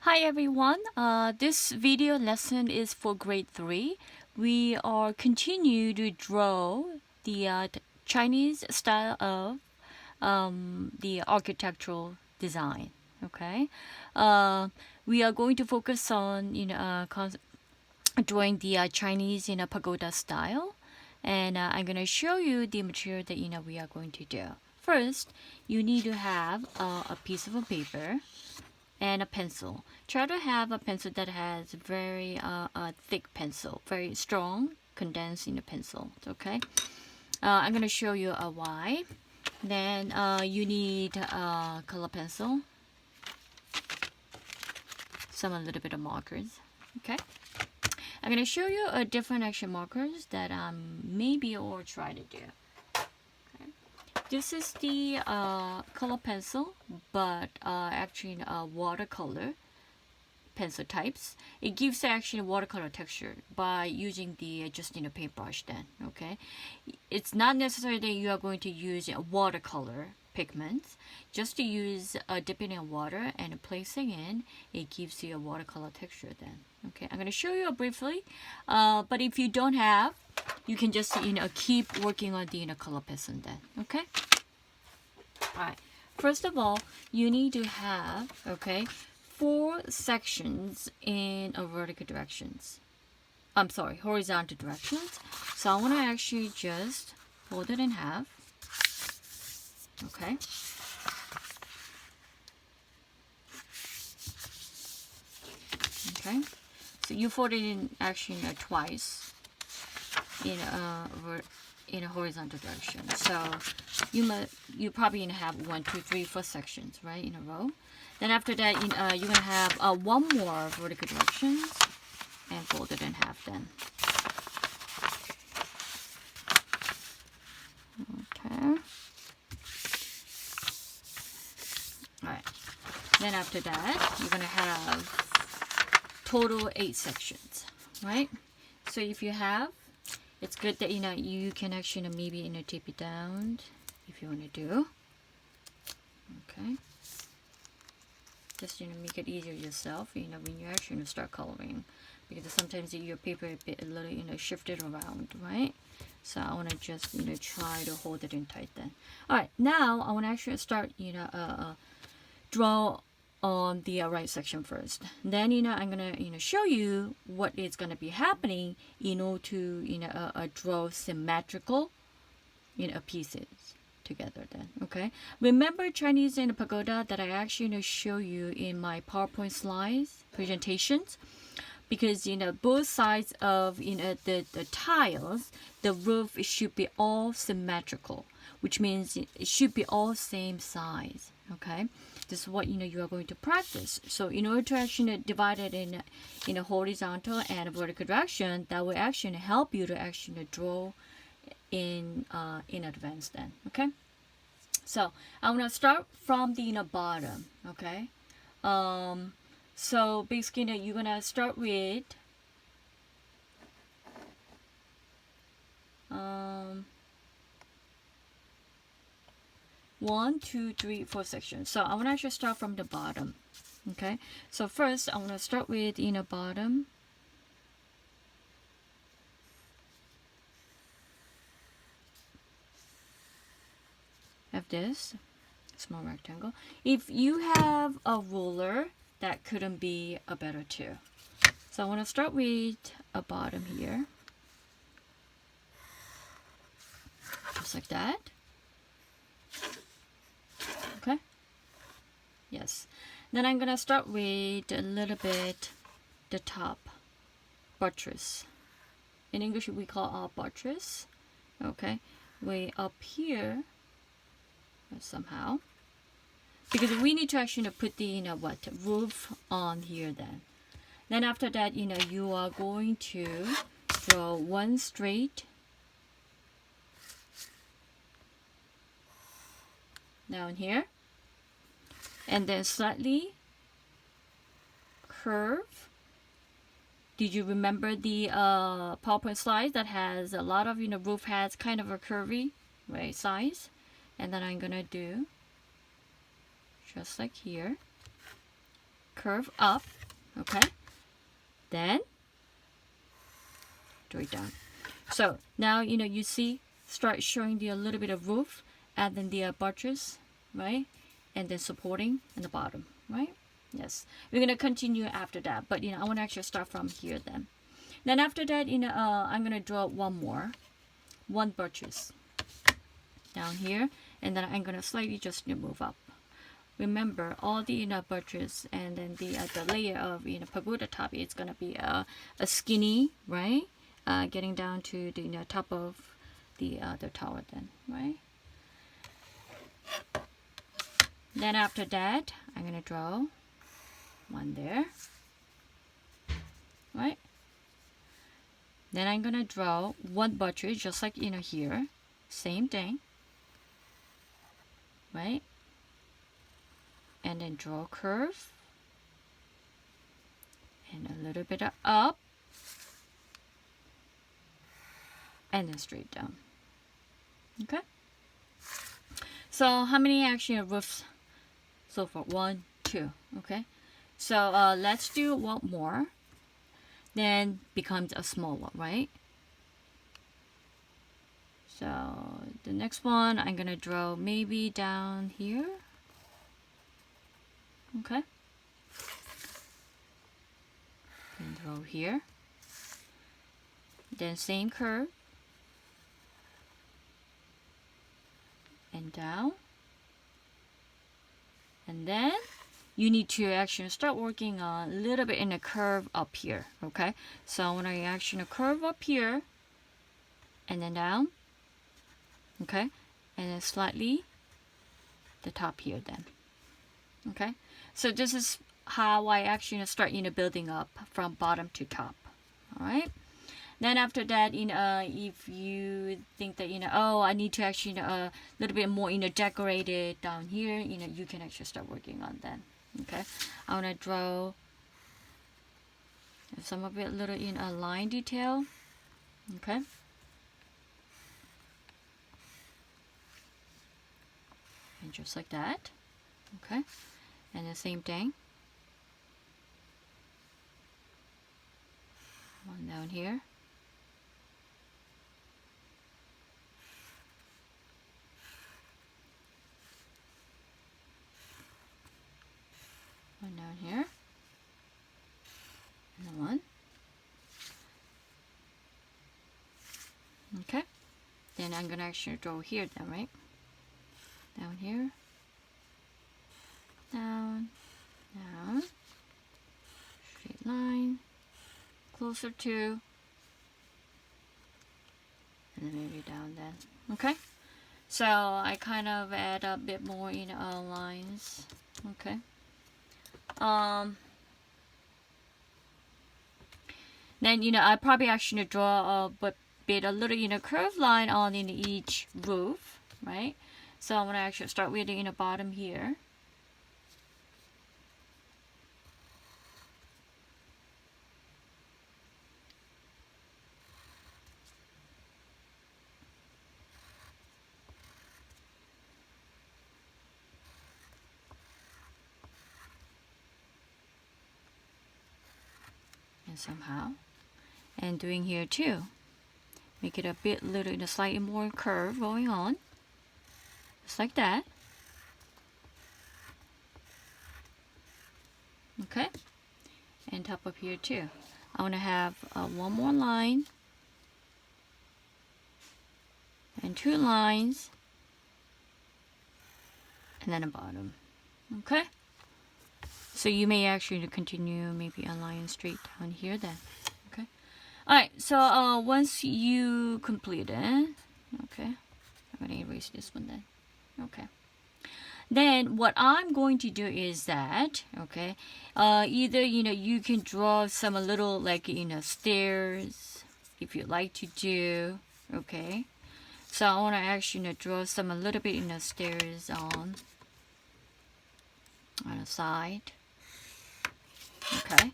Hi everyone, this video lesson is for grade 3. We are continue to draw the Chinese style of the architectural design. Okay, we are going to focus on drawing the Chinese pagoda style, and I'm gonna show you the material that we are going to do. First, you need to have a piece of paper and a pencil. Try to have a pencil that has very thick pencil, very strong condensed in the pencil. Okay. I'm gonna show you a why. Then you need a color pencil, some a little bit of markers. Okay. I'm gonna show you a different action markers that maybe or try to do. This is the color pencil, but actually watercolor pencil types. It gives actually watercolor texture by using the just paintbrush. Then okay, it's not necessary that you are going to use watercolor pigments. Just to use dipping in water and placing in, it gives you a watercolor texture. Then okay, I'm going to show you briefly, but if you don't have, you can just keep working on the color pencil then. Okay. All right. First of all, you need to have 4 sections in a vertical directions. I'm sorry, horizontal directions. So I want to actually just fold it in half. Okay. Okay. So you fold it in actually twice in a horizontal direction. So you probably have 1, 2, 3, 4 sections right in a row. Then after that, you're gonna have one more vertical directions and fold it in half. Then okay. All right. Then after that, you're gonna have total 8 sections, right? So if you have, it's good that you can actually maybe tape it down if you want to do. Okay. Just make it easier yourself. When you actually start coloring, because sometimes your paper a little shifted around, right? So I want to just try to hold it in tight. Then all right, now I want to actually start draw on the right section first. Then I'm gonna show you what is gonna be happening in order to draw symmetrical pieces together. Then okay, remember Chinese in the pagoda that I actually show you in my PowerPoint slides presentations, because both sides of the tiles, the roof should be all symmetrical, which means it should be all same size. Okay, this is what you are going to practice. So in order to actually divide it in a horizontal and a vertical direction, that will actually help you to actually draw in advance. Then okay, so I'm gonna start from the bottom. Okay, so basically you're gonna start with 1, 2, 3, 4 sections. So I want to actually start from the bottom. Okay, so first I want to start with bottom. Have this small rectangle. If you have a ruler, that couldn't be a better too. So I want to start with a bottom here, just like that. Okay. Yes. Then I'm gonna start with a little bit the top buttress. In English we call buttress. Okay, way up here somehow, because we need to actually put the roof on here. Then after that you are going to draw one straight down here, and then slightly curve. Did you remember the PowerPoint slide that has a lot of roof has kind of a curvy size? And then I'm gonna do just like here, curve up, okay? Then draw it down. So now, you see, start showing the a little bit of roof, and then the buttress, right? And then supporting in the bottom, right? Yes, we're gonna continue after that, but I want to actually start from here then. Then after that, I'm gonna draw one buttress down here, and then I'm gonna slightly just move up. Remember, all the buttress and then the layer of pagoda top, it's gonna be a skinny, right? Getting down to the top of the tower then, right? Then after that, I'm gonna draw one there, right? Then I'm gonna draw one buttress, just like here, same thing, right? And then draw a curve, and a little bit of up, and then straight down. Okay. So how many actually roofs so far? 1, 2. Okay. So let's do one more. Then becomes a smaller, right? So the next one, I'm gonna draw maybe down here. Okay. And draw here. Then same curve. And down. And then you need to actually start working on a little bit in a curve up here, okay? So when I actually curve up here, and then down, okay? And then slightly the top here then, okay? So this is how I actually start, building up from bottom to top, all right? Then after that, if you think that, oh, I need to actually, a little bit more, decorate it down here, you can actually start working on that. Okay, I want to draw some of it a little in a line detail. Okay. And just like that. Okay. And the same thing. One down here. One down here. And one. Okay. Then I'm gonna actually draw here then, right? Down here. Down. Down. Straight line. Closer to. And then maybe down then. Okay. So I kind of add a bit more lines. Okay. Then I probably actually draw a little curved line on in each roof, right? So I'm gonna actually start with the bottom here. Somehow, and doing here too, make it a bit little slightly more curve going on, just like that. Okay, and top up here too. I want to have one more line and 2 lines, and then a bottom. Okay. So you may actually continue maybe a line straight down here then. Okay. Alright, so once you complete it, okay, I'm going to erase this one then. Okay. Then what I'm going to do is that, okay, either, you can draw some a little like, stairs if you like to do, okay. So I want to actually draw some a little bit, stairs on the side. Okay,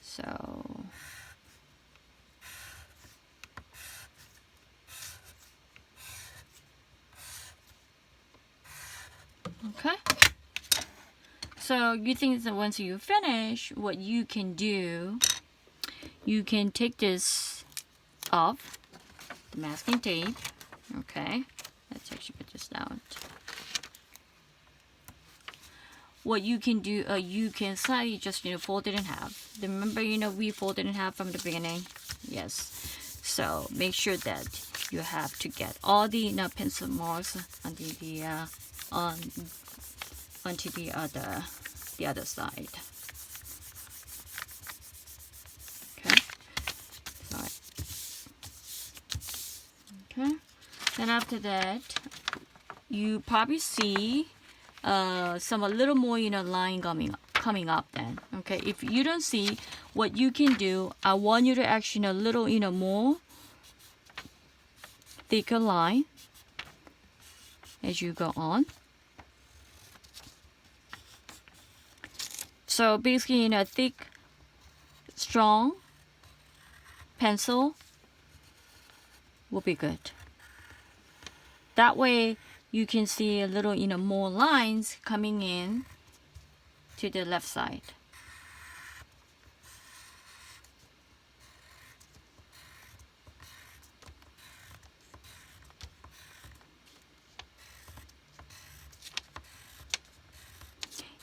so okay, So you think that once you finish, what you can do, you can take this off, the masking tape. Okay, let's actually put this down. What you can do, you can slightly just fold it in half. Remember, we folded in half from the beginning. Yes. So make sure that you have to get all the pencil marks on onto the other side. Okay. Alright. Okay. Then after that, you probably see some a little more line coming up then. Okay, if you don't see, what you can do, I want you to action a little more thicker line as you go on. So basically thick, strong pencil will be good. That way you can see a little more lines coming in to the left side.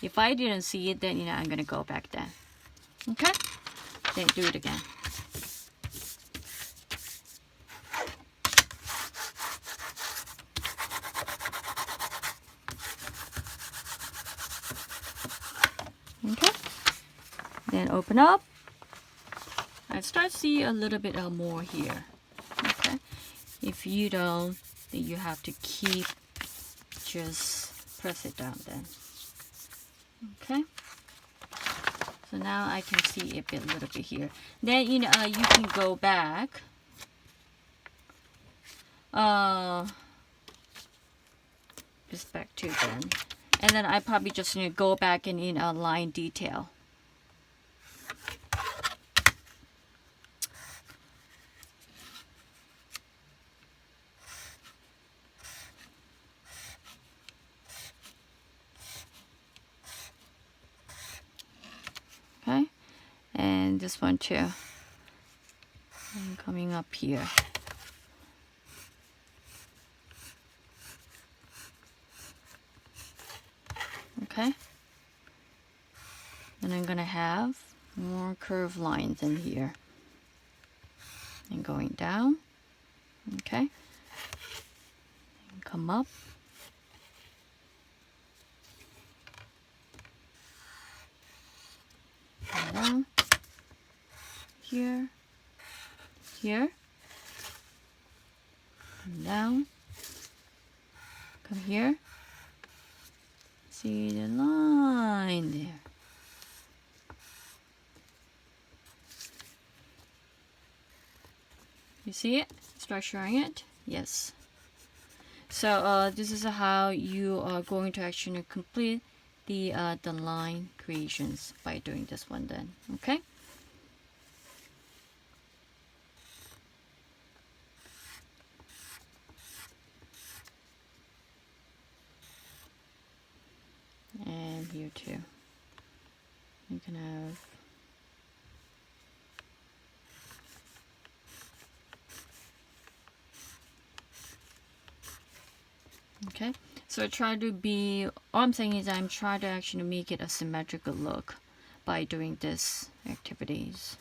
If I didn't see it, then I'm gonna go back then. Okay, then do it again. Okay, then open up. I start to see a little bit more here. Okay, if you don't, then you have to keep just press it down then. Okay, so now I can see a little bit here. Then you can go back. Just back to then, and then I probably just go back and line detail. Okay, and this one too. And coming up here. Okay, and I'm gonna have more curved lines in here and going down. Okay, and come up. And down here, here, and down, come here. See the line there. You see it? Start showing it? Yes. So this is how you are going to actually complete the line creations by doing this one then. Okay? And here too. You can have okay. So try to be, all I'm saying is I'm trying to actually make it a symmetrical look by doing this activities.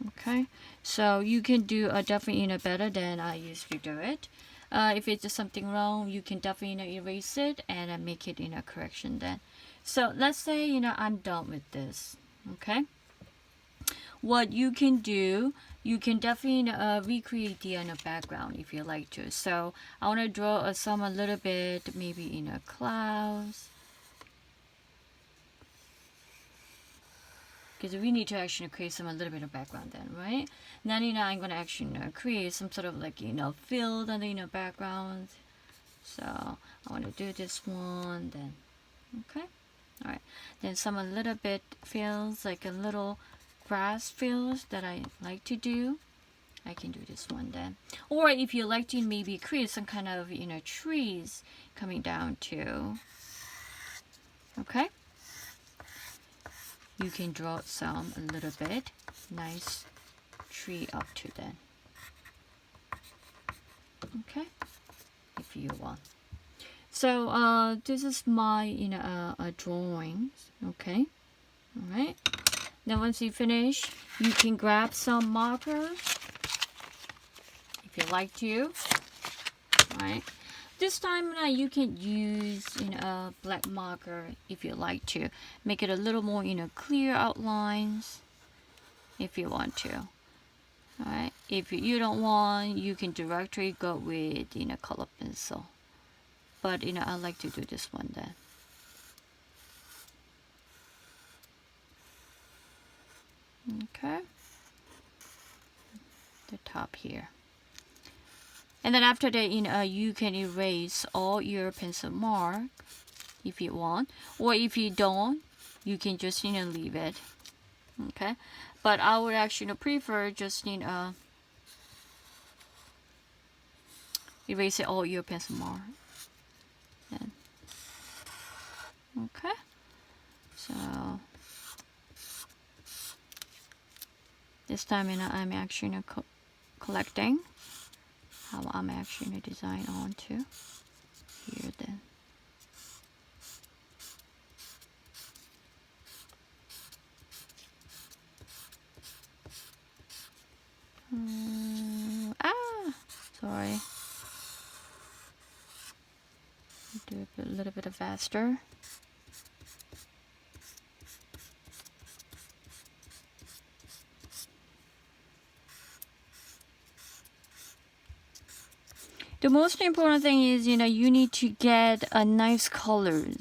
Okay, so you can do definitely better than I used to do it. If it's just something wrong, you can definitely erase it and make it a correction then. So let's say I'm done with this. Okay, what you can do, you can definitely recreate the background if you like to. So I want to draw some a little bit, maybe clouds, because we need to actually create some a little bit of background then, right? Then I'm gonna actually create some sort of like field on the background. So I want to do this one then. Okay, all right. Then some a little bit feels like a little grass fields that I like to do. I can do this one then. Or if you like to maybe create some kind of trees coming down too. Okay, you can draw some a little bit nice tree up to then. Okay, if you want. So this is my drawings. Okay, all right. Then once you finish, you can grab some markers if you like to. All right. This time you can use a black marker if you like to. Make it a little more clear outlines if you want to. Alright, if you don't want, you can directly go with color pencil. But I like to do this one then. Okay, the top here. And then after that, you can erase all your pencil mark if you want, or if you don't, you can just leave it. Okay, but I would actually prefer just erase all your pencil mark. Then. Okay, so this time I'm actually collecting how I'm actually design onto here then. Sorry. Do it a little bit faster. The most important thing is, you need to get a nice colors.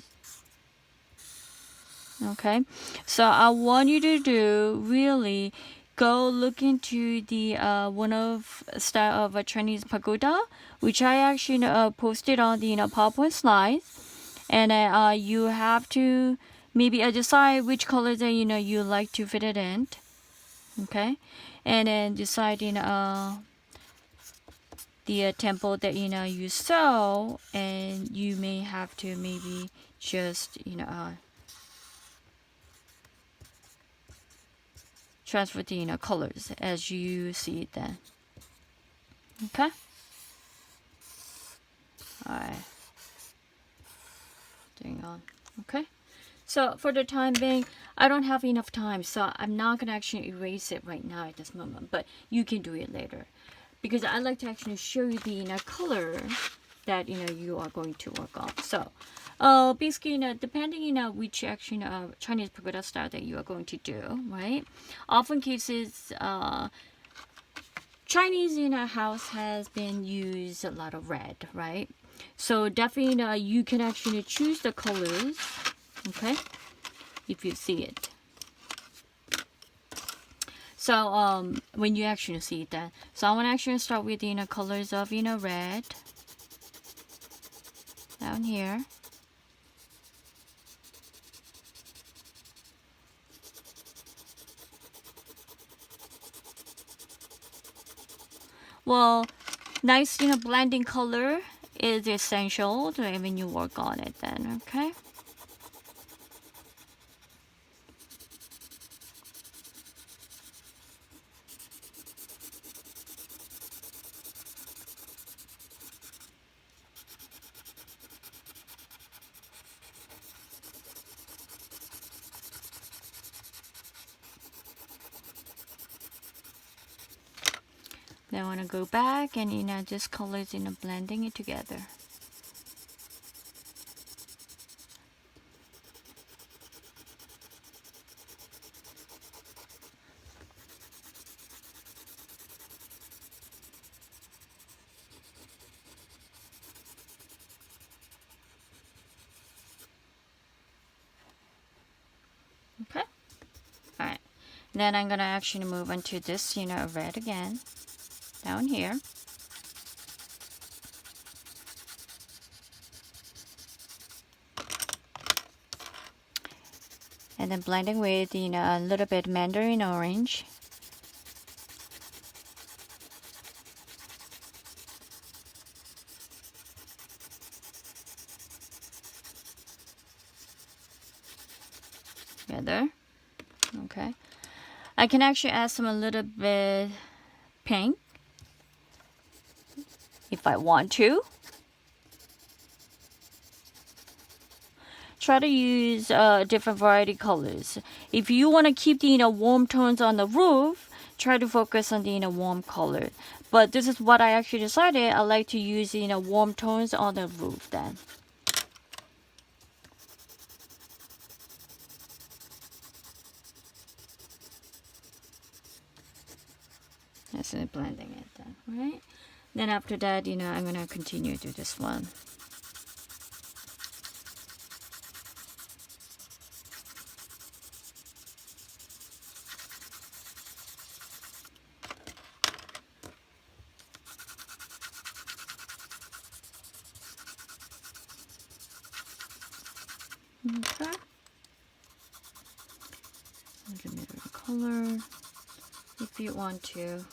Okay, so I want you to do really go look into the one of style of a Chinese pagoda, which I actually posted on the PowerPoint slides, and you have to maybe decide which colors that you like to fit it in. Okay, and then decide the tempo that you sew, and you may have to maybe just transfer the colors as you see it then. Okay, alright, doing on. Okay, so for the time being, I don't have enough time, so I'm not gonna actually erase it right now at this moment, but you can do it later, because I like to actually show you the color that you are going to work on. So basically depending which actually Chinese pagoda style that you are going to do, right? Often cases Chinese house has been used a lot of red, right? So definitely you can actually choose the colors, okay, if you see it. So when you actually see that, so I want to actually start with colors of red down here. Well, nice blending color is essential when you work on it then. Okay. Then I want to go back and just colors blending it together. Okay. All right. Then I'm gonna actually move into this red again down here. And then blending with a little bit mandarin orange. Together. Okay, I can actually add some a little bit pink if I want to. Try to use different variety colors. If you want to keep the warm tones on the roof, try to focus on the warm color. But this is what I actually decided. I like to use warm tones on the roof then. That's blending it then, right? Then after that, I'm gonna continue to this one. Okay. A little bit of color if you want to.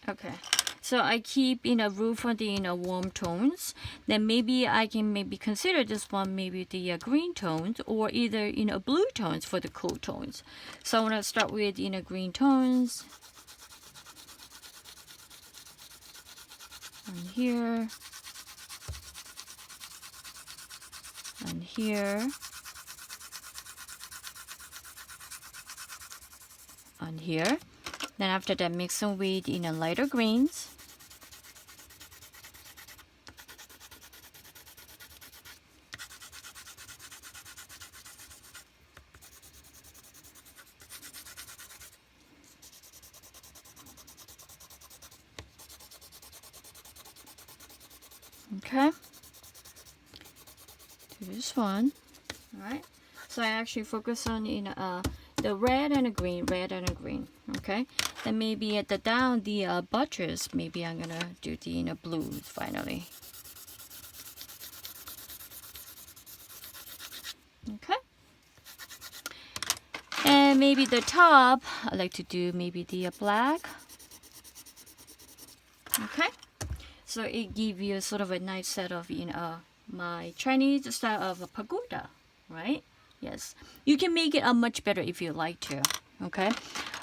Okay. So I keep roof on the warm tones. Then maybe I can consider this one maybe the green tones or either blue tones for the cool tones. So I want to start with green tones. On here. On here. On here. Then after that, mix them with lighter greens. Okay. Do this one. All right. So I actually focus on the red and the green, red and the green. Okay. Then maybe at the down the buttress, maybe I'm gonna do the blues finally. Okay. And maybe the top, I like to do maybe the black. Okay. So it gives you sort of a nice set of my Chinese style of a pagoda, right? Yes. You can make it much better if you like to. Okay.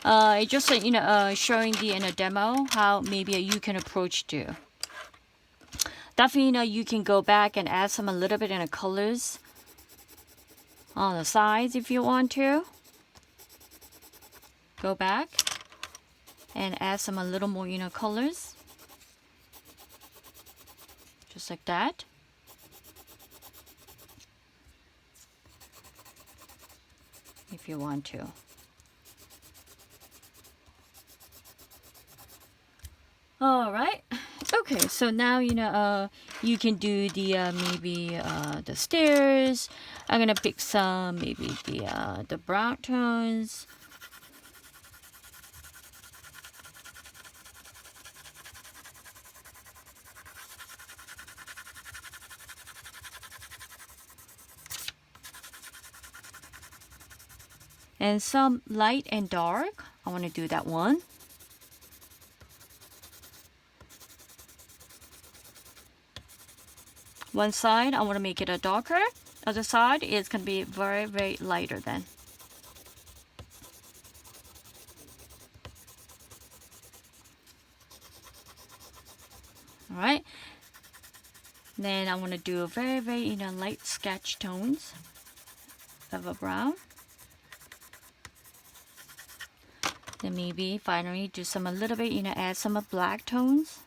It's just showing the in a demo how maybe you can approach to. Definitely you can go back and add some a little bit in the colors on the sides if you want to. Go back and add some a little more colors. Just like that. If you want to. All right. Okay, so now you can do the maybe the stairs. I'm gonna pick some maybe the brown tones. And some light and dark. I want to do that one. One side, I want to make it a darker. Other side is going to be very, very lighter then. All right. Then I want to do a very, very light sketch tones of a brown. Then maybe finally do some a little bit, add some black tones.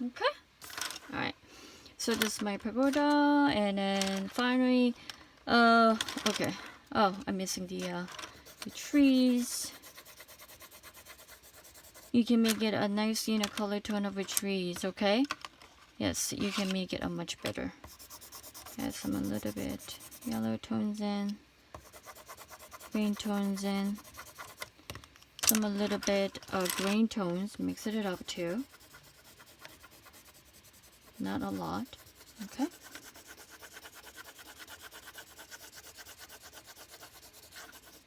Okay. All right. So this is my pagoda, and then finally, okay. Oh, I'm missing the trees. You can make it a nice, color tone of the trees, okay? Yes, you can make it a much better. Add some a little bit yellow tones in, green tones in, some a little bit of green tones, mix it up too. Not a lot, okay?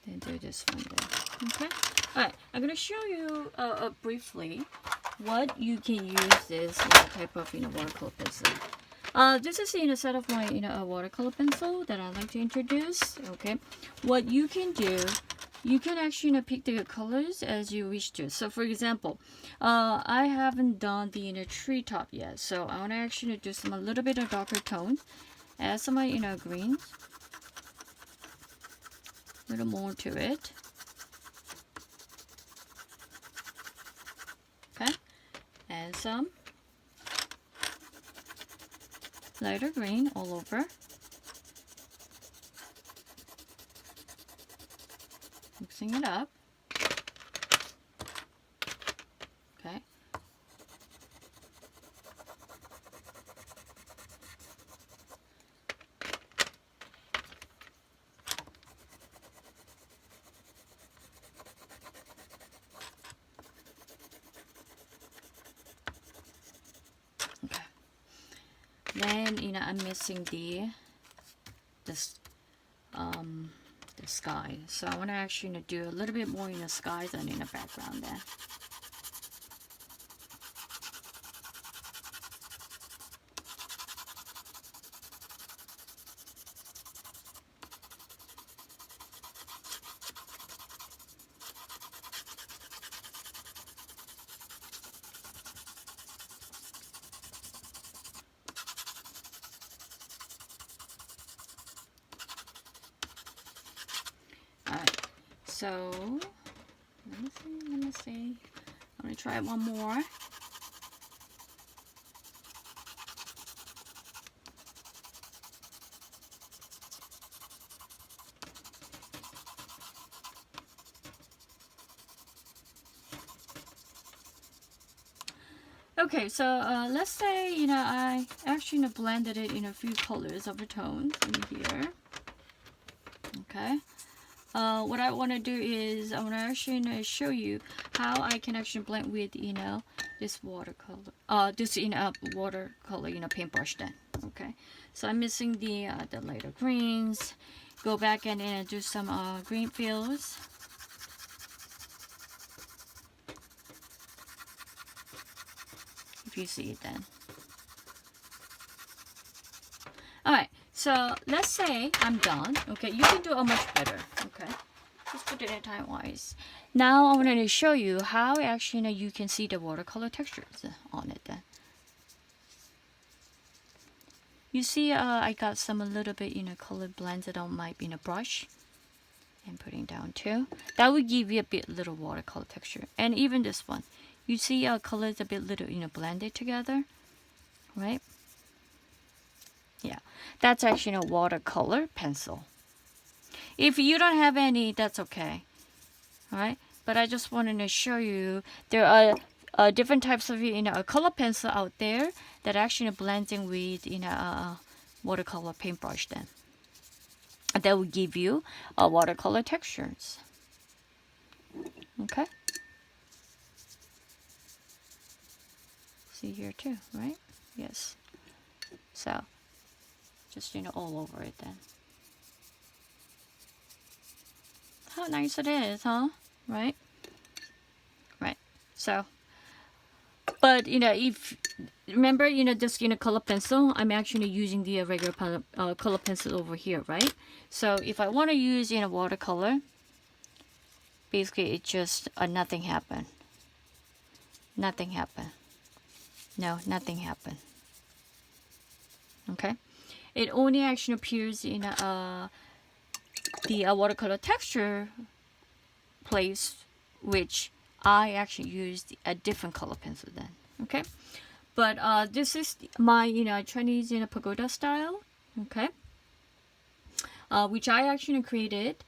Then do this one then. Okay. All right. I'm gonna show you briefly what you can use this type of watercolor pencil. This is a set of my a watercolor pencil that I like to introduce. Okay. What you can do, you can actually pick the colors as you wish to. So for example, I haven't done the treetop yet, so I want to actually do some a little bit of darker tones. Add some greens, a little more to it. Okay, and some lighter green all over. Mixing it up. Okay. Okay. Then I'm missing the sky, so I want to actually do a little bit more in the skies and in the background there. So, let me see. I'm going to try one more. Okay, so let's say, I actually blended it in a few colors of the tones in here. Okay. What I want to do is I want to actually show you how I can actually blend with this watercolor watercolor paintbrush then. Okay, so I'm missing the lighter greens. Go back and do some green fills. If you see it then. Alright, so let's say I'm done. Okay, you can do it much better. Okay, just put it in time-wise. Now I'm going to show you how actually you can see the watercolor textures on it then. You see I got some a little bit color blended on my brush. And putting down too. That would give you a bit little watercolor texture. And even this one. You see colors a bit little blended together. Right? Yeah, that's actually a watercolor pencil. If you don't have any, that's okay. Alright, but I just wanted to show you there are different types of a color pencil out there that actually blending with watercolor paintbrush then. That will give you watercolor textures. Okay. See here too, right? Yes. So. Just all over it then. How nice it is, huh? Right? Right. So, but if remember this color pencil, I'm actually using the regular color pencil over here, right? So if I want to use watercolor, basically it just nothing happened. Nothing happened. No, nothing happened. Okay. It only actually appears in the watercolor texture place, which I actually used a different color pencil then. Okay, but this is my Chinese pagoda style. Okay, which I actually created.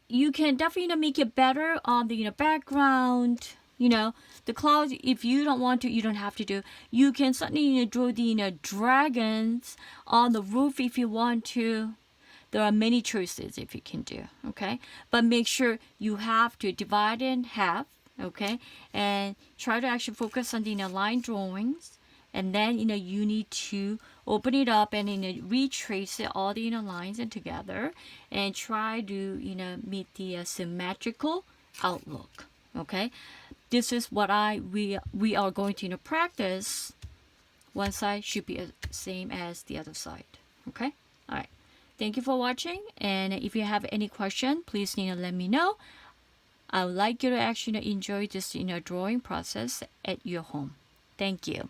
You can definitely make it better on the background. The clouds, if you don't want to, you don't have to do. You can certainly draw the dragons on the roof if you want to. There are many choices if you can do, okay? But make sure you have to divide it in half, okay? And try to actually focus on the line drawings and then you need to open it up and retrace all the lines and together and try to meet the symmetrical outlook. Okay, this is what we are going to practice. One side should be same as the other side. Okay, all right, thank you for watching, and if you have any question, please let me know. I would like you to actually enjoy this drawing process at your home. Thank you.